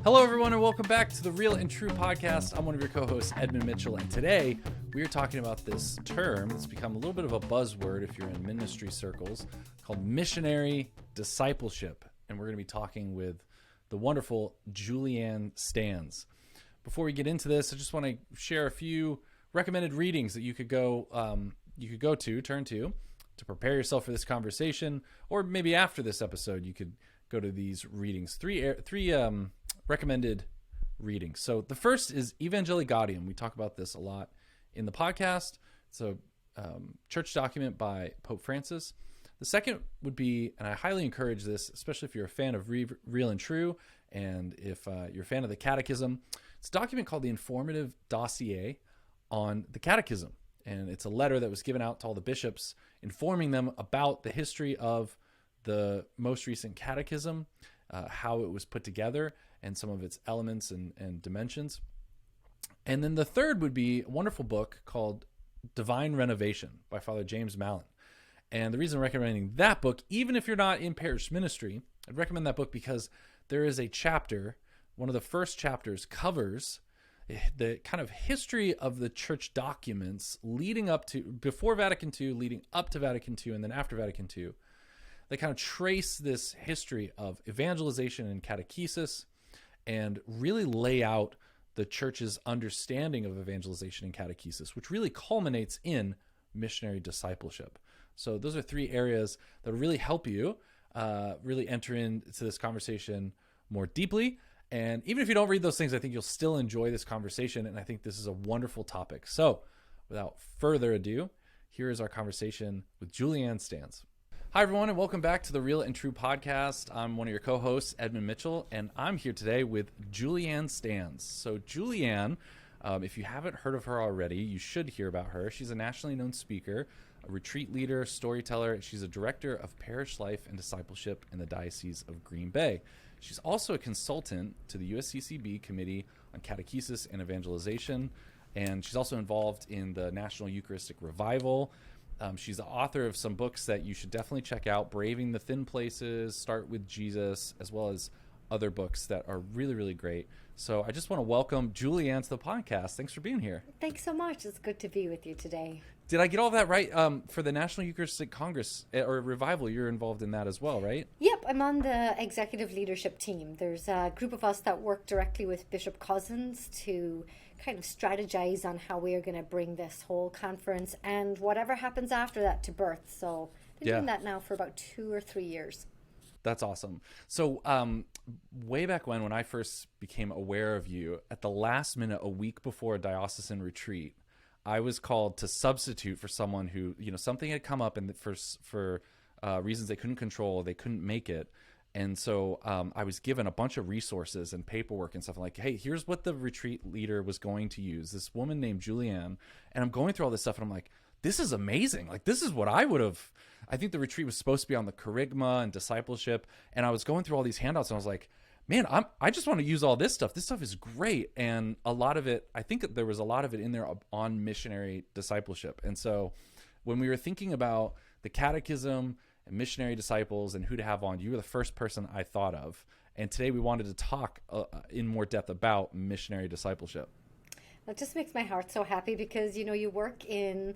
Hello, everyone, and welcome back to the Real and True podcast. I'm one of your co-hosts, Edmund Mitchell, and today we are talking about this term that's become a little bit of a buzzword if you're in ministry circles, called Missionary Discipleship. And we're going to be talking with the wonderful Julianne Stanz. Before we get into this, I just want to share a few recommended readings that you could turn to prepare yourself for this conversation, or maybe after this episode, you could go to these readings. Three recommended readings. So the first is Evangelization. We talk about this a lot in the podcast. It's a church document by Pope Francis. The second would be, and I highly encourage this, especially if you're a fan of Real and True, and if you're a fan of the Catechism, it's a document called the Informative Dossier on the Catechism. And it's a letter that was given out to all the bishops informing them about the history of the most recent catechism, how it was put together, and some of its elements and dimensions. And then the third would be a wonderful book called Divine Renovation by Father James Mallon. And the reason I'm recommending that book, even if you're not in parish ministry, I'd recommend that book because there is a chapter, one of the first chapters covers the kind of history of the church documents leading up to, before Vatican II, leading up to Vatican II, and then after Vatican II. They kind of trace this history of evangelization and catechesis and really lay out the church's understanding of evangelization and catechesis, which really culminates in missionary discipleship. So those are three areas that will really help you really enter into this conversation more deeply. And even if you don't read those things, I think you'll still enjoy this conversation. And I think this is a wonderful topic. So without further ado, here is our conversation with Julianne Stanz. Hi, everyone, and welcome back to the Real and True podcast. I'm one of your co-hosts, Edmund Mitchell, and I'm here today with Julianne Stanz. So Julianne, if you haven't heard of her already, you should hear about her. She's a nationally known speaker, a retreat leader, storyteller. She's a director of parish life and discipleship in the Diocese of Green Bay. She's also a consultant to the USCCB Committee on Catechesis and Evangelization, and she's also involved in the National Eucharistic Revival. She's the author of some books that you should definitely check out, Braving the Thin Places, Start with Jesus, as well as other books that are really, really great. So I just want to welcome Julianne to the podcast. Thanks for being here. Thanks so much. It's good to be with you today. Did I get all that right? For the National Eucharistic Congress or Revival, you're involved in that as well, right? Yep, I'm on the executive leadership team. There's a group of us that work directly with Bishop Cousins to kind of strategize on how we are going to bring this whole conference and whatever happens after that to birth. So they're doing that now for about 2 or 3 years. That's awesome. So way back when I first became aware of you, at the last minute, a week before a diocesan retreat, I was called to substitute for someone who, something had come up and for reasons they couldn't control, they couldn't make it. And so I was given a bunch of resources and paperwork and stuff like, hey, here's what the retreat leader was going to use, this woman named Julianne. And I'm going through all this stuff and I'm like, this is amazing. Like, this is what I think the retreat was supposed to be on the kerygma and discipleship. And I was going through all these handouts and I was like, man, I just want to use all this stuff. This stuff is great. And a lot of it, I think that there was a lot of it in there on missionary discipleship. And so when we were thinking about the catechism and missionary disciples and who to have on, you were the first person I thought of. And today we wanted to talk in more depth about missionary discipleship. That just makes my heart so happy because, you work in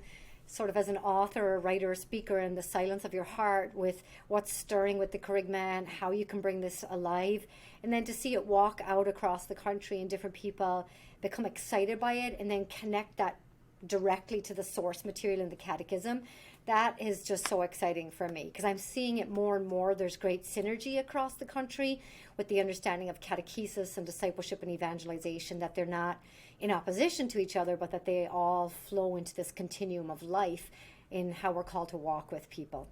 sort of as an author, a writer, a speaker in the silence of your heart with what's stirring with the kerygma and how you can bring this alive. And then to see it walk out across the country and different people become excited by it and then connect that directly to the source material in the catechism, that is just so exciting for me because I'm seeing it more and more. There's great synergy across the country with the understanding of catechesis and discipleship and evangelization, that they're not in opposition to each other, but that they all flow into this continuum of life in how we're called to walk with people.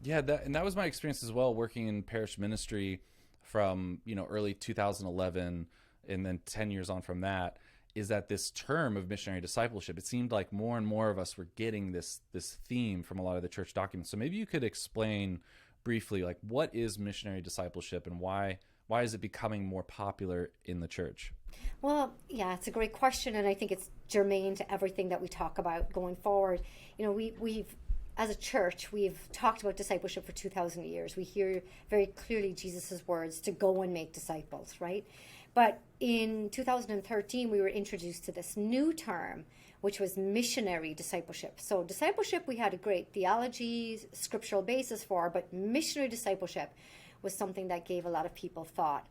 Yeah, that was my experience as well, working in parish ministry from early 2011 and then 10 years on from that, is that this term of missionary discipleship, it seemed like more and more of us were getting this theme from a lot of the church documents. So maybe you could explain briefly, like, what is missionary discipleship and why is it becoming more popular in the church? Well, yeah, it's a great question, and I think it's germane to everything that we talk about going forward. We've as a church, we've talked about discipleship for 2,000 years. We hear very clearly Jesus' words to go and make disciples, right? But in 2013, we were introduced to this new term, which was missionary discipleship. So discipleship, we had a great theology, scriptural basis for, but missionary discipleship was something that gave a lot of people thought,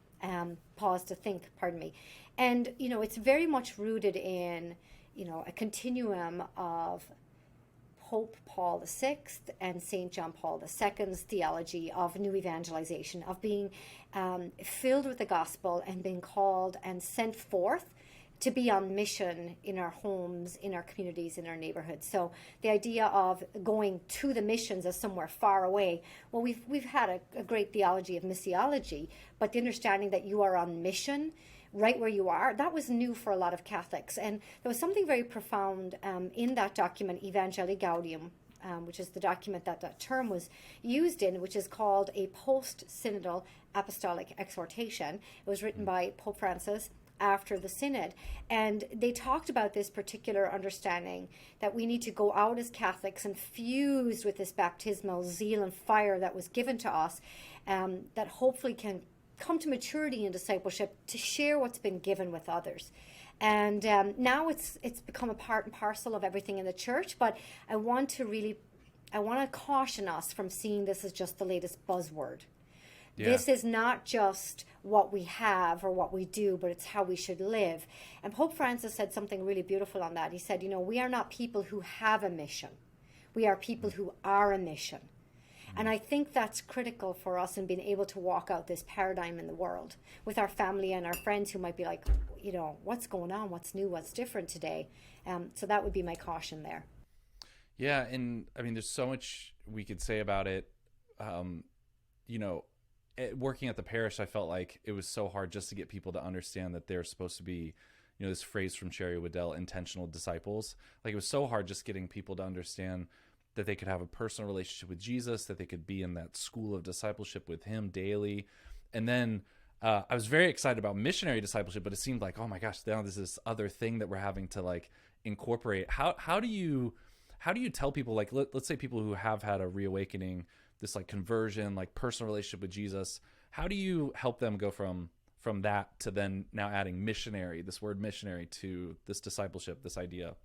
pause to think, pardon me. And, it's very much rooted in, a continuum of Pope Paul VI and St. John Paul II's theology of new evangelization, of being filled with the gospel and being called and sent forth to be on mission in our homes, in our communities, in our neighborhoods. So the idea of going to the missions as somewhere far away, well, we've had a great theology of missiology, but the understanding that you are on mission right where you are, that was new for a lot of Catholics. And there was something very profound in that document, Evangelii Gaudium, which is the document that term was used in, which is called a post-synodal apostolic exhortation. It was written by Pope Francis after the synod, and they talked about this particular understanding that we need to go out as Catholics infused with this baptismal zeal and fire that was given to us, that hopefully can come to maturity in discipleship to share what's been given with others. And now it's become a part and parcel of everything in the church, but I want to caution us from seeing this as just the latest buzzword. Yeah. This is not just what we have or what we do, but it's how we should live. And Pope Francis said something really beautiful on that. He said, we are not people who have a mission. We are people who are a mission. And I think that's critical for us in being able to walk out this paradigm in the world with our family and our friends who might be like, what's going on? What's new? What's different today? So that would be my caution there. Yeah. And I mean, there's so much we could say about it. Working at the parish, I felt like it was so hard just to get people to understand that they're supposed to be, this phrase from Sherry Waddell, intentional disciples. Like, it was so hard just getting people to understand that they could have a personal relationship with Jesus, that they could be in that school of discipleship with him daily. And then I was very excited about missionary discipleship, but it seemed like, oh my gosh, now there's this other thing that we're having to like incorporate. How do you tell people, like, let's say people who have had a reawakening, this like conversion, like personal relationship with Jesus, how do you help them go from that to then now adding missionary, this word missionary, to this discipleship, this idea?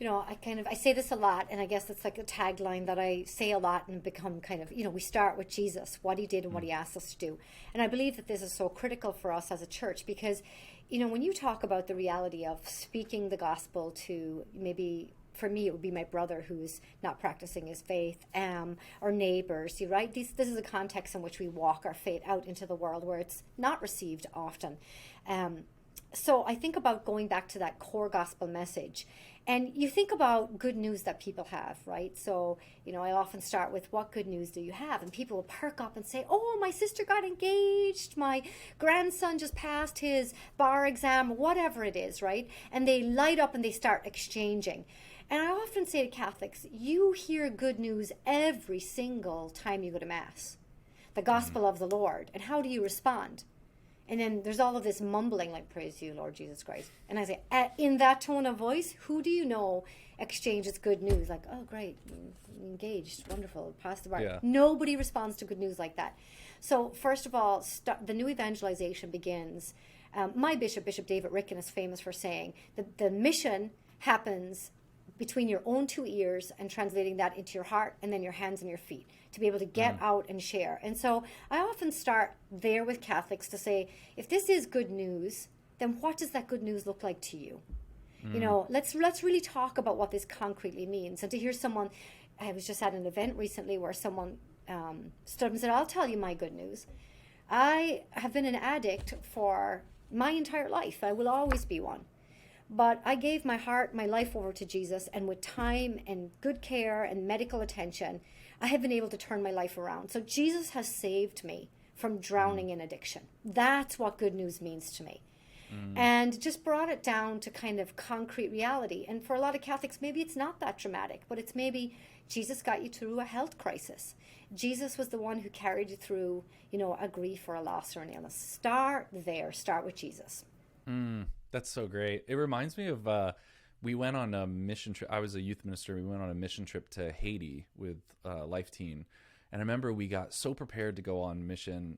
I say this a lot, and I guess it's like a tagline that I say a lot and become kind of, we start with Jesus, what he did and what he asked us to do. And I believe that this is so critical for us as a church because, when you talk about the reality of speaking the gospel to maybe, for me, it would be my brother who's not practicing his faith, or neighbors, right? This is a context in which we walk our faith out into the world where it's not received often. So I think about going back to that core gospel message. And you think about good news that people have, right? So, I often start with, what good news do you have? And people will perk up and say, oh, my sister got engaged, my grandson just passed his bar exam, whatever it is, right? And they light up and they start exchanging. And I often say to Catholics, you hear good news every single time you go to Mass, the gospel of the Lord. And how do you respond? And then there's all of this mumbling, like, praise you, Lord Jesus Christ. And I say, in that tone of voice, who do you know exchanges good news? Like, oh, great, engaged, wonderful, passed the bar. Yeah. Nobody responds to good news like that. So first of all, the new evangelization begins. My bishop, Bishop David Ricken, is famous for saying that the mission happens between your own two ears and translating that into your heart and then your hands and your feet to be able to get out and share. And so I often start there with Catholics to say, if this is good news, then what does that good news look like to you? Let's really talk about what this concretely means. And to hear someone, I was just at an event recently where someone stood up and said, I'll tell you my good news. I have been an addict for my entire life. I will always be one. But I gave my heart, my life over to Jesus, and with time and good care and medical attention, I have been able to turn my life around. So Jesus has saved me from drowning in addiction. That's what good news means to me. And just brought it down to kind of concrete reality. And for a lot of Catholics, maybe it's not that dramatic, but it's maybe Jesus got you through a health crisis. Jesus was the one who carried you through, a grief or a loss or an illness. Start there. Start with Jesus. That's so great. It reminds me of, we went on a mission trip. I was a youth minister. We went on a mission trip to Haiti with Life Teen. And I remember we got so prepared to go on mission.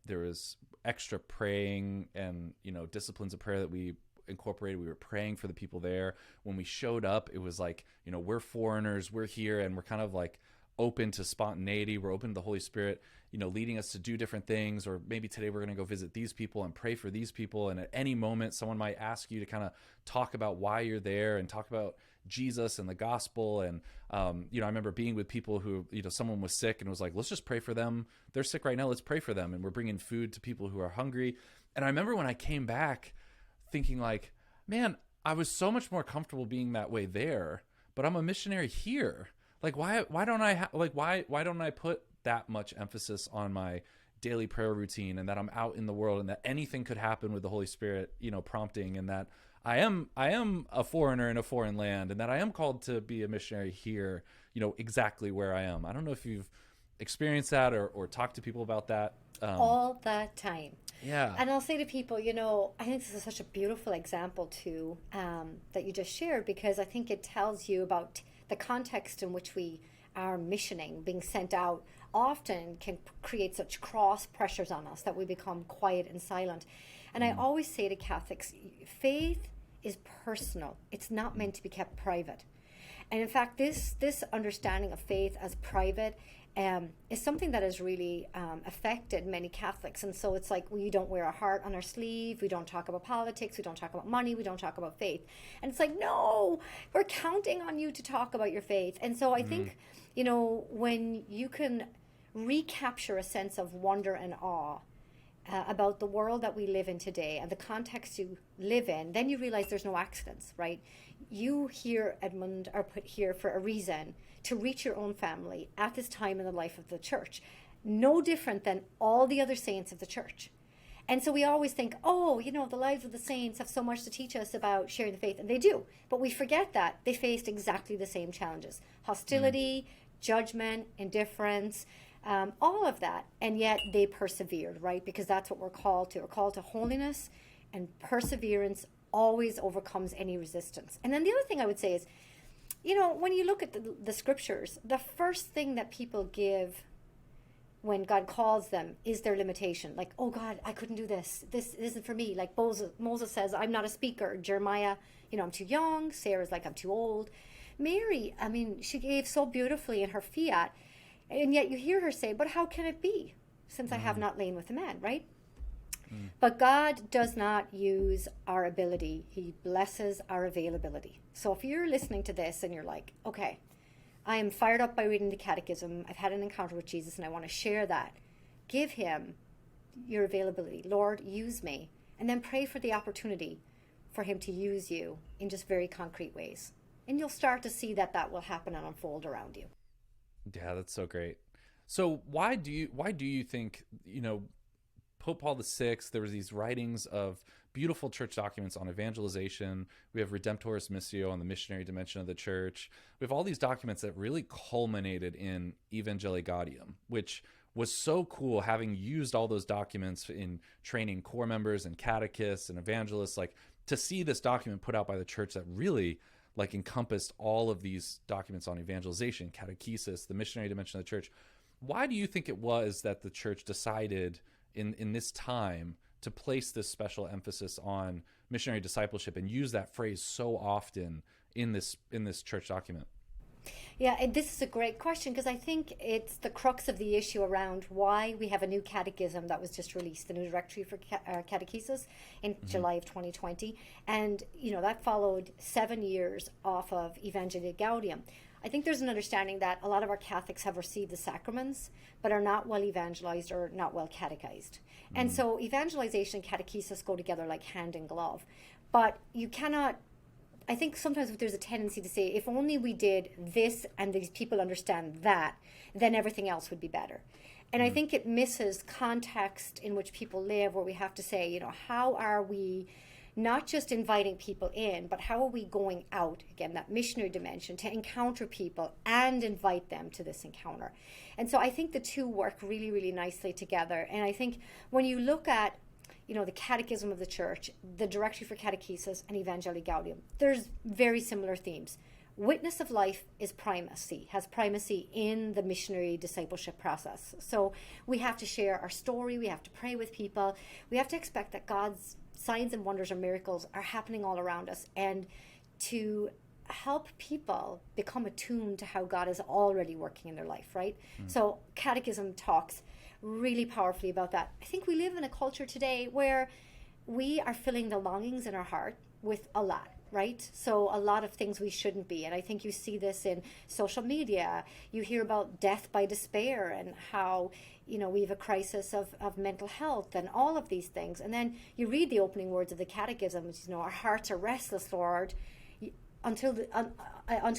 There was extra praying and, disciplines of prayer that we incorporated. We were praying for the people there. When we showed up, it was like, we're foreigners, we're here, and we're kind of like open to spontaneity. We're open to the Holy Spirit, leading us to do different things. Or maybe today we're going to go visit these people and pray for these people. And at any moment, someone might ask you to kind of talk about why you're there and talk about Jesus and the gospel. And, I remember being with people who, someone was sick and was like, let's just pray for them. They're sick right now. Let's pray for them. And we're bringing food to people who are hungry. And I remember when I came back thinking like, man, I was so much more comfortable being that way there, but I'm a missionary here. Like, why don't I put that much emphasis on my daily prayer routine, and that I'm out in the world, and that anything could happen with the Holy Spirit, prompting, and that I am a foreigner in a foreign land, and that I am called to be a missionary here, exactly where I am. I don't know if you've experienced that or talked to people about that. All the time. Yeah. And I'll say to people, I think this is such a beautiful example too, that you just shared, because I think it tells you about the context in which we are missioning, being sent out, often can create such cross pressures on us that we become quiet and silent. And I always say to Catholics, faith is personal. It's not meant to be kept private. And in fact, this understanding of faith as private is something that has really affected many Catholics. And so it's like, we don't wear a heart on our sleeve, we don't talk about politics, we don't talk about money, we don't talk about faith. And it's like, no, we're counting on you to talk about your faith. And so I think, when you can recapture a sense of wonder and awe about the world that we live in today and the context you live in, then you realize there's no accidents, right? You here, Edmund, are put here for a reason, to reach your own family at this time in the life of the church, no different than all the other saints of the church. And so we always think, the lives of the saints have so much to teach us about sharing the faith, and they do. But we forget that they faced exactly the same challenges: hostility, judgment, indifference, all of that. And yet they persevered, right? Because that's what we're called to. We're called to holiness, and perseverance always overcomes any resistance. And then the other thing I would say is, when you look at the scriptures, the first thing that people give when God calls them is their limitation. Like, oh God, I couldn't do this. This isn't for me. Like Moses says, I'm not a speaker. Jeremiah, I'm too young. Sarah's like, I'm too old. Mary, she gave so beautifully in her fiat. And yet you hear her say, but how can it be, since I have not lain with a man, right? But God does not use our ability. He blesses our availability. So if you're listening to this and you're like, okay, I am fired up by reading the Catechism, I've had an encounter with Jesus and I want to share that, give him your availability. Lord, use me. And then pray for the opportunity for him to use you in just very concrete ways. And you'll start to see that will happen and unfold around you. Yeah, that's so great. So why do you think, Pope Paul VI, there was these writings of beautiful church documents on evangelization. We have Redemptoris Missio on the missionary dimension of the church. We have all these documents that really culminated in Evangelii Gaudium, which was so cool, having used all those documents in training core members and catechists and evangelists, like to see this document put out by the church that really like encompassed all of these documents on evangelization, catechesis, the missionary dimension of the church. Why do you think it was that the church decided in this time to place this special emphasis on missionary discipleship and use that phrase so often in this church document? Yeah, this is a great question, because I think it's the crux of the issue around why we have a new catechism that was just released, the new directory for catechesis in July of 2020. And, that followed 7 years off of Evangelii Gaudium. I think there's an understanding that a lot of our Catholics have received the sacraments, but are not well evangelized or not well catechized. And so evangelization and catechesis go together like hand in glove. But you cannot, I think sometimes there's a tendency to say, if only we did this and these people understand that, then everything else would be better. And I think it misses context in which people live, where we have to say, how are we not just inviting people in, but how are we going out, again, that missionary dimension, to encounter people and invite them to this encounter. And so I think the two work really, really nicely together. And I think when you look at, the Catechism of the Church, the Directory for Catechesis and Evangelii Gaudium, there's very similar themes. witness of life has primacy in the missionary discipleship process. So we have to share our story, we have to pray with people, we have to expect that God's signs and wonders and miracles are happening all around us, and to help people become attuned to how God is already working in their life, right? So Catechism talks really powerfully about that. I think we live in a culture today where we are filling the longings in our heart with a lot, right? So a lot of things we shouldn't be. And I think you see this in social media. You hear about death by despair and how, we have a crisis of mental health and all of these things. And then you read the opening words of the Catechism, which is, our hearts are restless, Lord, until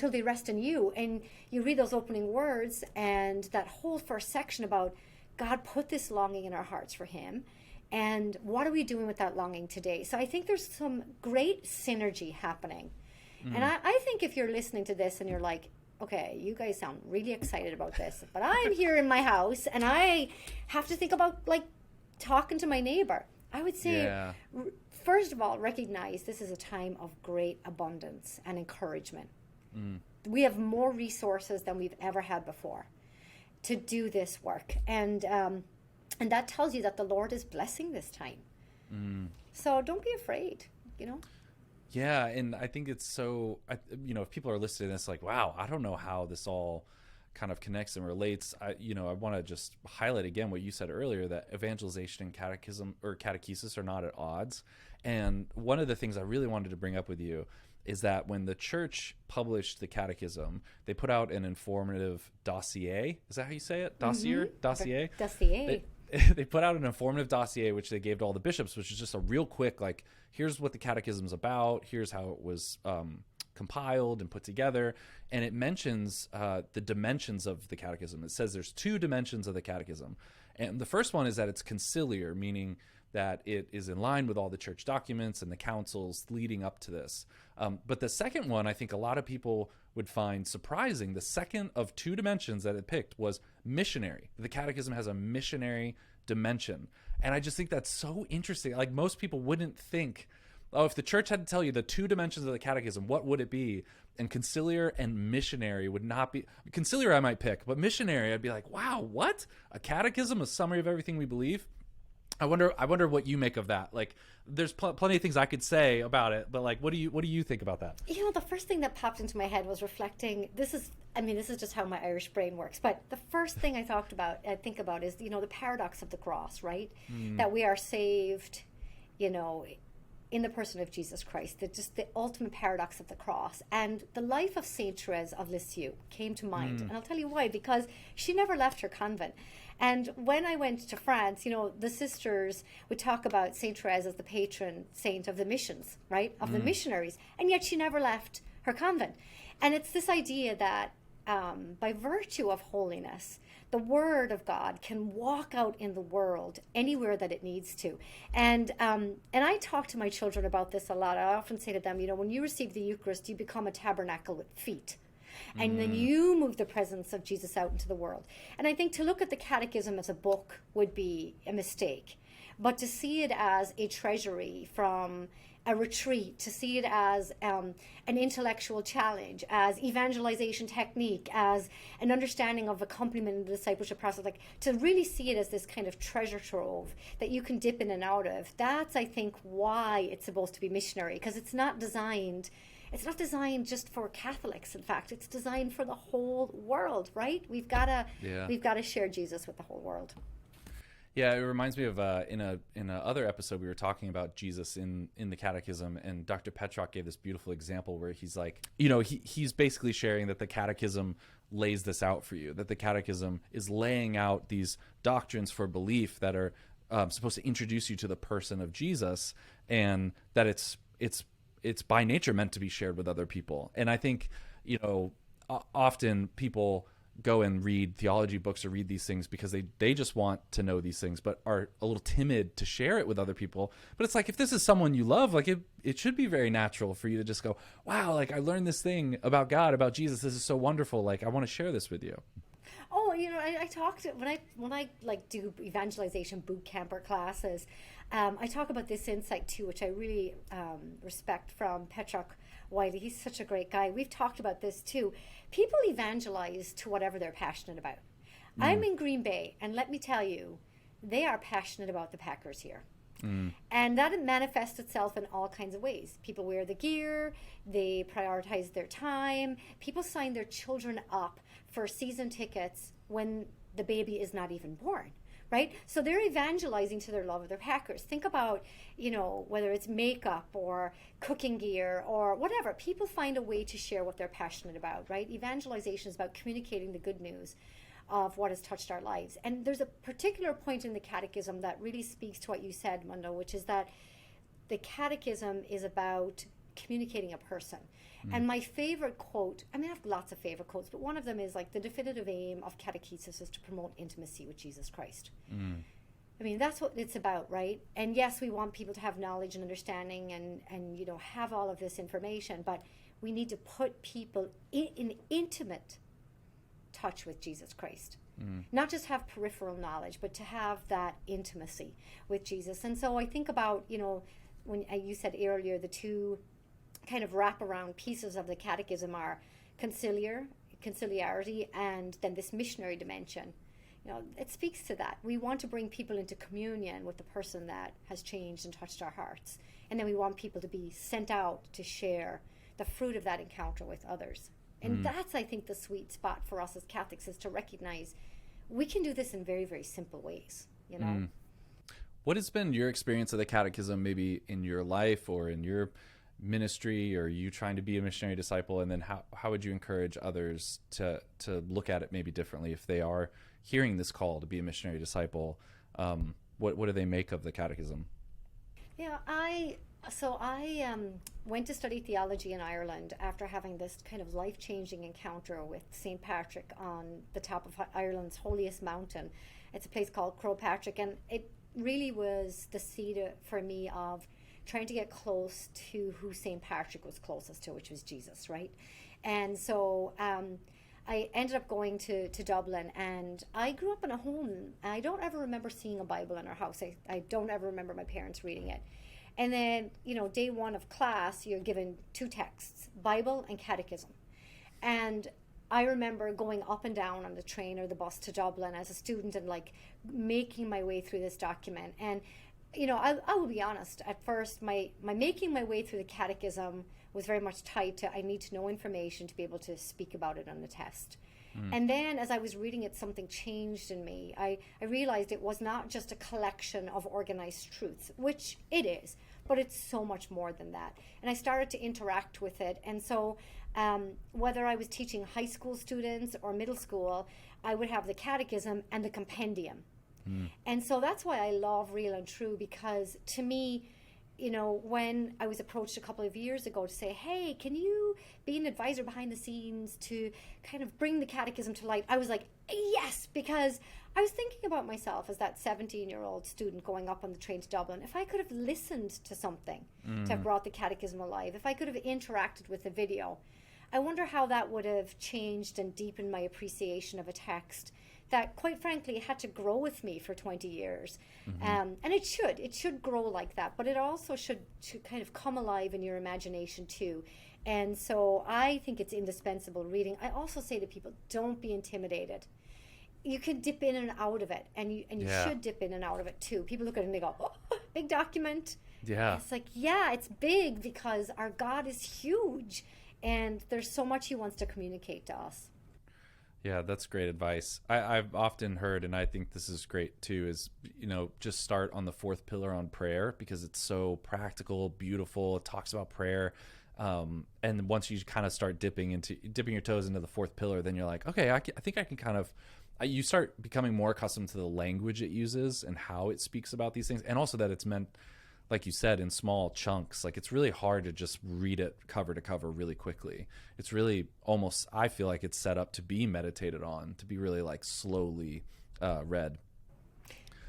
they rest in you. And you read those opening words and that whole first section about God put this longing in our hearts for him. And what are we doing with that longing today? So I think there's some great synergy happening. And I think if you're listening to this and you're like, okay, you guys sound really excited about this, but I'm here in my house and I have to think about talking to my neighbor. I would say, first of all, recognize this is a time of great abundance and encouragement. We have more resources than we've ever had before to do this work. And that tells you that the Lord is blessing this time. So don't be afraid, Yeah, and I think it's so, if people are listening to this like, wow, I don't know how this all kind of connects and relates. I want to just highlight again what you said earlier, that evangelization and catechism or catechesis are not at odds. And one of the things I really wanted to bring up with you is that when the church published the Catechism, they put out an informative dossier. Is that how you say it? Dossier? Dossier? Dossier. They put out an informative dossier, which they gave to all the bishops, which is just a real quick, here's what the Catechism's about, here's how it was compiled and put together. And it mentions the dimensions of the Catechism. It says there's 2 dimensions of the Catechism. And the first one is that it's conciliar, meaning that it is in line with all the church documents and the councils leading up to this. But the second one, I think a lot of people would find surprising. The second of 2 dimensions that it picked was missionary. The Catechism has a missionary dimension. And I just think that's so interesting. Most people wouldn't think, if the church had to tell you the 2 dimensions of the Catechism, what would it be? And conciliar and missionary would not be. Conciliar I might pick, but missionary I'd be like, wow, what? A catechism, a summary of everything we believe? I wonder what you make of that. There's plenty of things I could say about it, but what do you think about that? The first thing that popped into my head was reflecting. This is just how my Irish brain works. But the first thing I think about is the paradox of the cross, right? That we are saved, in the person of Jesus Christ. Just the ultimate paradox of the cross. And the life of Saint Therese of Lisieux came to mind, and I'll tell you why. Because she never left her convent. And when I went to France, the sisters would talk about Saint Therese as the patron saint of the missions, right? Of the missionaries. And yet she never left her convent. And it's this idea that by virtue of holiness, the word of God can walk out in the world anywhere that it needs to. And I talk to my children about this a lot. I often say to them, when you receive the Eucharist, you become a tabernacle with feet. And then you move the presence of Jesus out into the world. And I think to look at the Catechism as a book would be a mistake. But to see it as a treasury from a retreat, to see it as an intellectual challenge, as evangelization technique, as an understanding of accompaniment in the discipleship process, to really see it as this kind of treasure trove that you can dip in and out of. That's, I think, why it's supposed to be missionary, because it's not designed just for Catholics. In fact, it's designed for the whole world, right? We've got to share Jesus with the whole world. Yeah, it reminds me of in a other episode we were talking about Jesus in the Catechism, and Dr. Petrock gave this beautiful example where he's like, he's basically sharing that the Catechism lays this out for you, that the Catechism is laying out these doctrines for belief that are supposed to introduce you to the person of Jesus, and that it's by nature meant to be shared with other people. And I think, often people go and read theology books or read these things because they just want to know these things, but are a little timid to share it with other people. But it's if this is someone you love, it should be very natural for you to just go, wow, I learned this thing about God, about Jesus. This is so wonderful. I want to share this with you. Oh, I talked when I like do evangelization boot camper classes. I talk about this insight too, which I really respect from Petrock Wiley. He's such a great guy. We've talked about this too. People evangelize to whatever they're passionate about. I'm in Green Bay, and let me tell you, they are passionate about the Packers here. And that manifests itself in all kinds of ways. People wear the gear, they prioritize their time, people sign their children up for season tickets when the baby is not even born, right? So they're evangelizing to their love of their Packers. Think about, whether it's makeup or cooking gear or whatever. People find a way to share what they're passionate about, right? Evangelization is about communicating the good news of what has touched our lives. And there's a particular point in the Catechism that really speaks to what you said, Mundo, which is that the Catechism is about communicating a person. And my favorite quote, I have lots of favorite quotes, but one of them is like, the definitive aim of catechesis is to promote intimacy with Jesus Christ. That's what it's about, right? And yes, we want people to have knowledge and understanding and have all of this information, but we need to put people in intimate touch with Jesus Christ. Not just have peripheral knowledge, but to have that intimacy with Jesus. And so I think about, when you said earlier, the two kind of wraparound pieces of the Catechism are conciliarity, and then this missionary dimension. It speaks to that. We want to bring people into communion with the person that has changed and touched our hearts. And then we want people to be sent out to share the fruit of that encounter with others. And that's, I think, the sweet spot for us as Catholics, is to recognize we can do this in very, very simple ways, What has been your experience of the Catechism, maybe in your life or in your ministry, or you trying to be a missionary disciple? And then how would you encourage others to look at it maybe differently if they are hearing this call to be a missionary disciple? What do they make of the Catechism? Yeah, I went to study theology in Ireland after having this kind of life-changing encounter with St. Patrick on the top of Ireland's holiest mountain. It's a place called Croagh Patrick, and it really was the seed for me of trying to get close to who St. Patrick was closest to, which was Jesus, right? And so I ended up going to Dublin, and I grew up in a home. I don't ever remember seeing a Bible in our house. I don't ever remember my parents reading it. And then, day one of class, you're given two texts, Bible and Catechism. And I remember going up and down on the train or the bus to Dublin as a student and like making my way through this document. And, I will be honest, at first, my making my way through the Catechism was very much tied to, I need to know information to be able to speak about it on the test. And then as I was reading it, something changed in me. I realized it was not just a collection of organized truths, which it is, but it's so much more than that. And I started to interact with it. And so whether I was teaching high school students or middle school, I would have the Catechism and the compendium. And so that's why I love Real+True, because to me, when I was approached a couple of years ago to say, hey, can you be an advisor behind the scenes to kind of bring the Catechism to light? I was like, yes, because I was thinking about myself as that 17-year-old student going up on the train to Dublin. If I could have listened to something to have brought the Catechism alive, if I could have interacted with the video, I wonder how that would have changed and deepened my appreciation of a text that, quite frankly, had to grow with me for 20 years. And it should grow like that, but it also should kind of come alive in your imagination too. And so I think it's indispensable reading. I also say to people, don't be intimidated. You can dip in and out of it, and you should dip in and out of it too. People look at it and they go, oh, big document. Yeah. It's like, yeah, it's big because our God is huge, and there's so much he wants to communicate to us. Yeah, that's great advice. I've often heard, and I think this is great too, is, just start on the fourth pillar on prayer, because it's so practical, beautiful. It talks about prayer. And once you kind of start dipping your toes into the fourth pillar, then you're like, okay, I think I can kind of, you start becoming more accustomed to the language it uses and how it speaks about these things. And also that it's meant, like you said, in small chunks. Like, it's really hard to just read it cover to cover really quickly. It's really almost, I feel like it's set up to be meditated on, to be really like slowly read.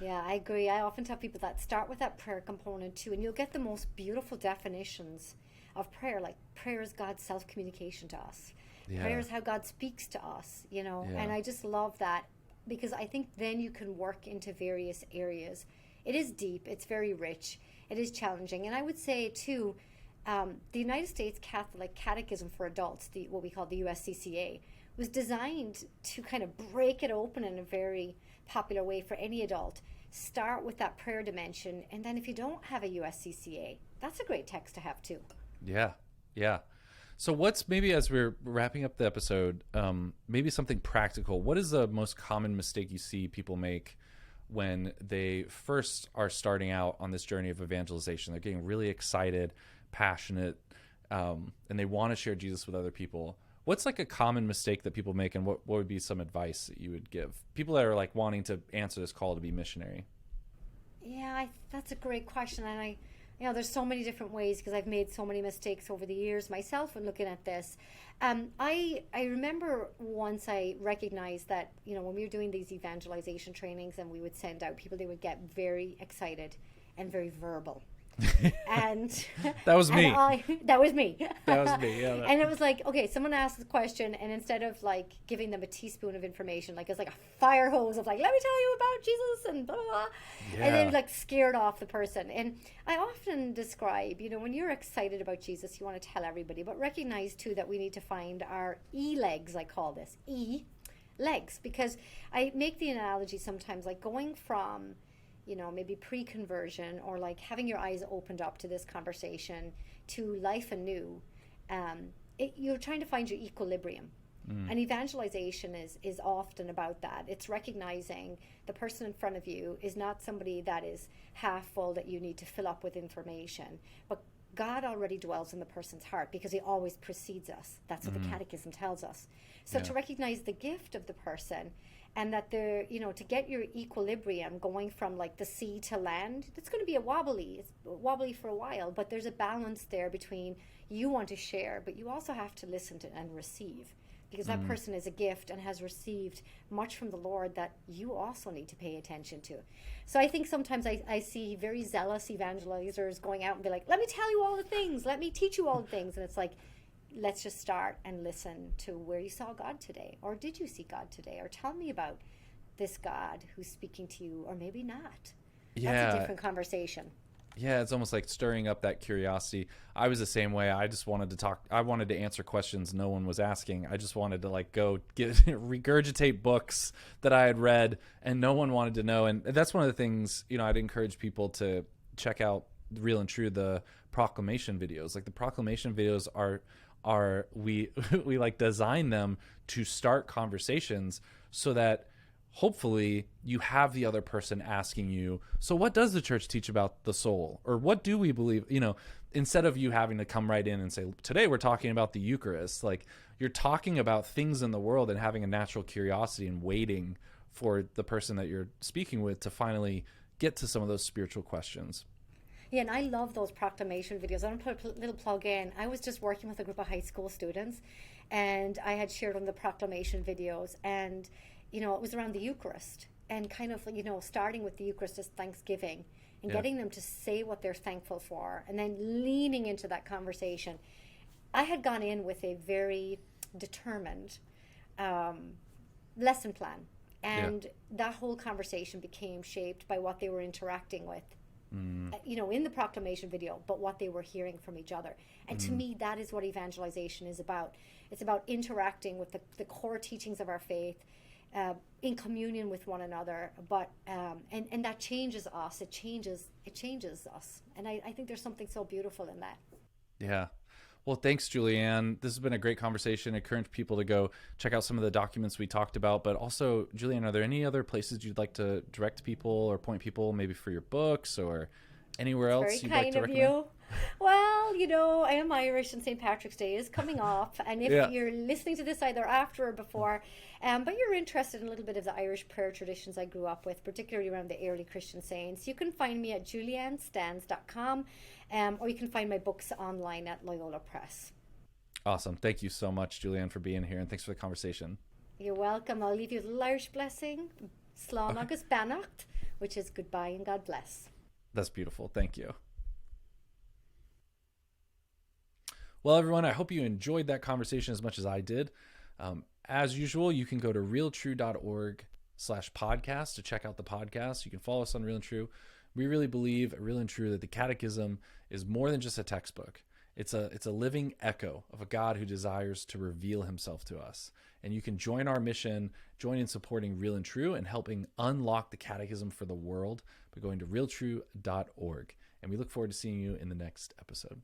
Yeah, I agree. I often tell people that start with that prayer component too, and you'll get the most beautiful definitions of prayer. Like, prayer is God's self-communication to us. Prayer is how God speaks to us, you know, Yeah. and I just love that, because I think then you can work into various areas. It is deep, it's very rich, it is challenging. And I would say, too, the United States Catholic Catechism for Adults, what we call the USCCA, was designed to kind of break it open in a very popular way for any adult. Start with that prayer dimension, and then if you don't have a USCCA, that's a great text to have too. Yeah. Yeah. So what's, maybe as we're wrapping up the episode, maybe something practical. What is the most common mistake you see people make when they first are starting out on this journey of evangelization? They're getting really excited, passionate, and they want to share Jesus with other people. What's like a common mistake that people make, and what would be some advice that you would give people that are like wanting to answer this call to be missionary? Yeah, that's a great question. And there's so many different ways, because I've made so many mistakes over the years myself when looking at this. I remember once I recognized that, when we were doing these evangelization trainings and we would send out people, they would get very excited and very verbal. And that was me. That was me. That was me. Yeah. And it was like, okay, someone asked the question, and instead of like giving them a teaspoon of information, like it's like a fire hose of like, let me tell you about Jesus and blah blah blah, and then like scared off the person. And I often describe, when you're excited about Jesus, you want to tell everybody, but recognize too that we need to find our legs. I call this legs, because I make the analogy sometimes like going from, maybe pre-conversion, or like having your eyes opened up to this conversation, to life anew. You're trying to find your equilibrium. And evangelization is often about that. It's recognizing the person in front of you is not somebody that is half full that you need to fill up with information, but God already dwells in the person's heart, because he always precedes us. That's what the Catechism tells us. So to recognize the gift of the person, and that they're, to get your equilibrium going from like the sea to land, it's going to be it's wobbly for a while, but there's a balance there between you want to share, but you also have to listen to and receive, because that person is a gift and has received much from the Lord that you also need to pay attention to. So I think sometimes I see very zealous evangelizers going out and be like, let me tell you all the things, let me teach you all the things. And it's like, let's just start and listen to where you saw God today, or did you see God today, or tell me about this God who's speaking to you, or maybe not. That's a different conversation. Yeah, it's almost like stirring up that curiosity. I was the same way. I just wanted to talk. I wanted to answer questions no one was asking. I just wanted to like go regurgitate books that I had read and no one wanted to know. And that's one of the things, I'd encourage people to check out Real and True, the proclamation videos. Like the proclamation videos are we like design them to start conversations so that hopefully you have the other person asking you, so what does the church teach about the soul? Or what do we believe? Instead of you having to come right in and say, today we're talking about the Eucharist, like you're talking about things in the world and having a natural curiosity and waiting for the person that you're speaking with to finally get to some of those spiritual questions. Yeah, and I love those proclamation videos. I'm going to put a little plug in. I was just working with a group of high school students, and I had shared on the proclamation videos, and, it was around the Eucharist, and kind of, starting with the Eucharist as Thanksgiving, and getting them to say what they're thankful for, and then leaning into that conversation. I had gone in with a very determined lesson plan, and that whole conversation became shaped by what they were interacting with. In the proclamation video, but what they were hearing from each other. And to me, that is what evangelization is about. It's about interacting with the core teachings of our faith, in communion with one another, but and that changes us. It changes us. And I think there's something so beautiful in that. Yeah. Well, thanks, Julianne. This has been a great conversation. I encourage people to go check out some of the documents we talked about. But also, Julianne, are there any other places you'd like to direct people or point people, maybe for your books or anywhere else you'd like to recommend? Very kind of you. Well, I am Irish, and St. Patrick's Day is coming up. And if you're listening to this either after or before, but you're interested in a little bit of the Irish prayer traditions I grew up with, particularly around the early Christian saints, you can find me at juliannestanz.com, or you can find my books online at Loyola Press. Awesome. Thank you so much, Julianne, for being here, and thanks for the conversation. You're welcome. I'll leave you with a Irish blessing, Slán agus beannacht, which is goodbye and God bless. That's beautiful. Thank you. Well, everyone, I hope you enjoyed that conversation as much as I did. As usual, you can go to realtrue.org/podcast to check out the podcast. You can follow us on Real and True. We really believe at Real and True that the Catechism is more than just a textbook. It's a living echo of a God who desires to reveal himself to us. And you can join our mission, join in supporting Real and True and helping unlock the Catechism for the world by going to realtrue.org. And we look forward to seeing you in the next episode.